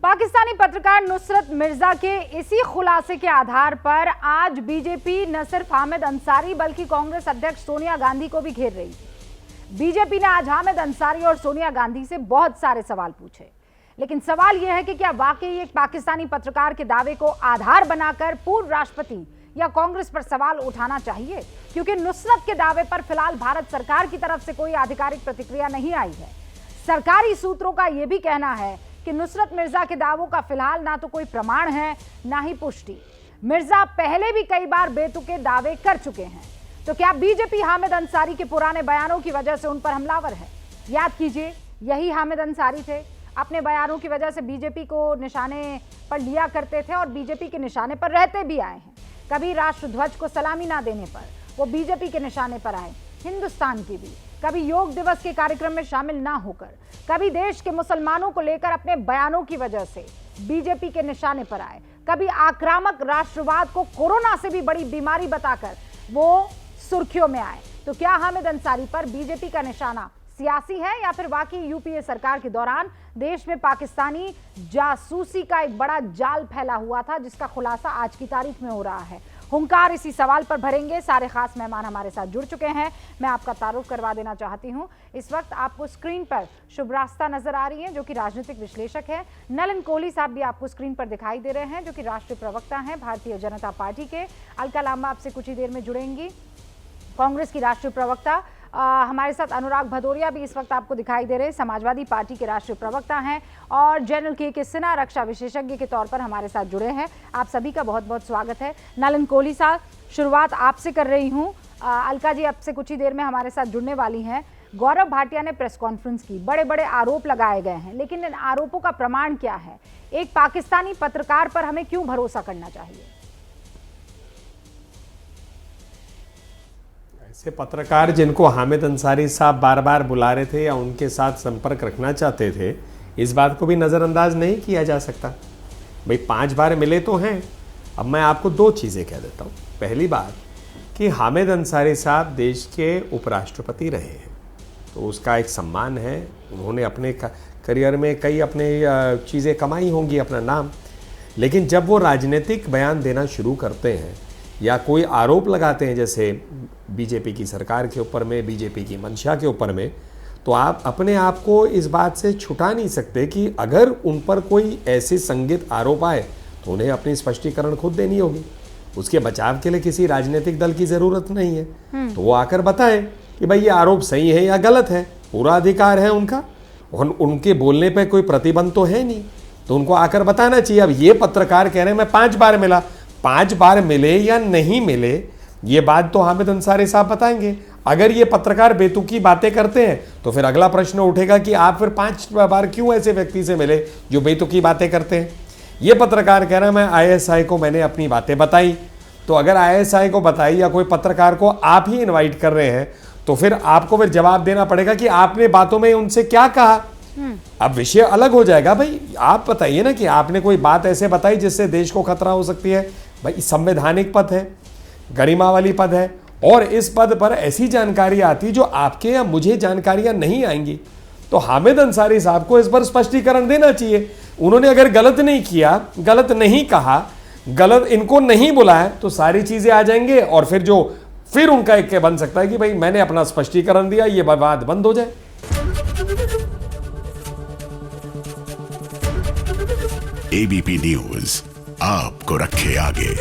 पाकिस्तानी पत्रकार नुसरत मिर्जा के इसी खुलासे के आधार पर आज बीजेपी न सिर्फ हामिद अंसारी बल्कि कांग्रेस अध्यक्ष सोनिया गांधी को भी घेर रही है। बीजेपी ने आज हामिद अंसारी और सोनिया गांधी से बहुत सारे सवाल पूछे, लेकिन सवाल यह है कि क्या वाकई एक पाकिस्तानी पत्रकार के दावे को आधार बनाकर पूर्व राष्ट्रपति या कांग्रेस पर सवाल उठाना चाहिए, क्योंकि नुसरत के दावे पर फिलहाल भारत सरकार की तरफ से कोई आधिकारिक प्रतिक्रिया नहीं आई है। सरकारी सूत्रों का यह भी कहना है कि नुसरत मिर्जा के दावों का फिलहाल ना तो कोई प्रमाण है ना ही पुष्टि। मिर्जा पहले भी कई बार बेतुके दावे कर चुके हैं, तो क्या बीजेपी हामिद अंसारी के पुराने बयानों की वजह से उन पर हमलावर है? याद कीजिए, यही हामिद अंसारी थे, अपने बयानों की वजह से बीजेपी को निशाने पर लिया करते थे और बीजेपी के निशाने पर रहते भी आए हैं। कभी राष्ट्र ध्वज को सलामी ना देने पर वो बीजेपी के निशाने पर आए, हिंदुस्तान की भी, कभी योग दिवस के कार्यक्रम में शामिल ना होकर, कभी देश के मुसलमानों को लेकर अपने बयानों की वजह से बीजेपी के निशाने पर आए, कभी आक्रामक राष्ट्रवाद को कोरोना से भी बड़ी बीमारी बताकर वो सुर्खियों में आए। तो क्या हामिद अंसारी पर बीजेपी का निशाना सियासी है या फिर वाकई यूपीए सरकार के दौरान देश में पाकिस्तानी जासूसी का एक बड़ा जाल फैला हुआ था, जिसका खुलासा आज की तारीख में हो रहा है? हुंकार इसी सवाल पर भरेंगे। सारे खास मेहमान हमारे साथ जुड़ चुके हैं। मैं आपका तारुफ करवा देना चाहती हूं। इस वक्त आपको स्क्रीन पर शुभ रास्ता नजर आ रही है, जो कि राजनीतिक विश्लेषक है। नलिन कोहली साहब भी आपको स्क्रीन पर दिखाई दे रहे हैं, जो कि राष्ट्रीय प्रवक्ता हैं भारतीय जनता पार्टी के। अलका लांबा आपसे कुछ ही देर में जुड़ेंगी, कांग्रेस की राष्ट्रीय प्रवक्ता। हमारे साथ अनुराग भदौरिया भी इस वक्त आपको दिखाई दे रहे हैं, समाजवादी पार्टी के राष्ट्रीय प्रवक्ता हैं, और जनरल के सिन्हा रक्षा विशेषज्ञ के तौर पर हमारे साथ जुड़े हैं। आप सभी का बहुत बहुत स्वागत है। नलिन कोहली साहब, शुरुआत आपसे कर रही हूं। अलका जी आपसे कुछ ही देर में हमारे साथ जुड़ने वाली हैं। गौरव भाटिया ने प्रेस कॉन्फ्रेंस की, बड़े बड़े आरोप लगाए गए हैं, लेकिन इन आरोपों का प्रमाण क्या है? एक पाकिस्तानी पत्रकार पर हमें क्यों भरोसा करना चाहिए? ऐसे पत्रकार जिनको हामिद अंसारी साहब बार बार बुला रहे थे या उनके साथ संपर्क रखना चाहते थे, इस बात को भी नज़रअंदाज नहीं किया जा सकता। भाई 5 बार मिले तो हैं। अब मैं आपको 2 चीज़ें कह देता हूँ। पहली बात कि हामिद अंसारी साहब देश के उपराष्ट्रपति रहे हैं, तो उसका एक सम्मान है। उन्होंने अपने करियर में कई अपने चीज़ें कमाई होंगी, अपना नाम। लेकिन जब वो राजनीतिक बयान देना शुरू करते हैं या कोई आरोप लगाते हैं, जैसे बीजेपी की सरकार के ऊपर में, बीजेपी की मंशा के ऊपर में, तो आप अपने आप को इस बात से छुटा नहीं सकते कि अगर उन पर कोई ऐसे संदिग्ध आरोप आए तो उन्हें अपनी स्पष्टीकरण खुद देनी होगी। उसके बचाव के लिए किसी राजनीतिक दल की ज़रूरत नहीं है। तो वो आकर बताएं कि भाई ये आरोप सही है या गलत है, पूरा अधिकार है उनका। उनके बोलने पर कोई प्रतिबंध तो है नहीं, तो उनको आकर बताना चाहिए। अब ये पत्रकार कह रहे हैं मैं 5 बार मिला, 5 बार मिले या नहीं मिले, ये बात तो हामिद अंसारी साहब बताएंगे। अगर ये पत्रकार बेतुकी बातें करते हैं तो फिर अगला प्रश्न उठेगा कि आप फिर 5 बार क्यों ऐसे व्यक्ति से मिले जो बेतुकी बातें करते हैं। ये पत्रकार कह रहा है मैं आईएसआई को मैंने अपनी बातें बताई, तो अगर आईएसआई को बताई या कोई पत्रकार को आप ही इन्वाइट कर रहे हैं तो फिर आपको फिर जवाब देना पड़ेगा कि आपने बातों में उनसे क्या कहा। अब विषय अलग हो जाएगा। भाई आप बताइए ना कि आपने कोई बात ऐसे बताई जिससे देश को खतरा हो सकती है। भाई संवैधानिक पद है, गरिमा वाली पद है, और इस पद पर ऐसी जानकारी आती जो आपके या मुझे जानकारियां नहीं आएंगी, तो हामिद अंसारी साहब को इस पर स्पष्टीकरण देना चाहिए। उन्होंने अगर गलत नहीं किया, गलत नहीं कहा, गलत इनको नहीं बुलाया, तो सारी चीजें आ जाएंगे और फिर उनका एक बन सकता है कि भाई मैंने अपना स्पष्टीकरण दिया, ये बात बंद हो जाए। एबीपी न्यूज आपको रखे आगे।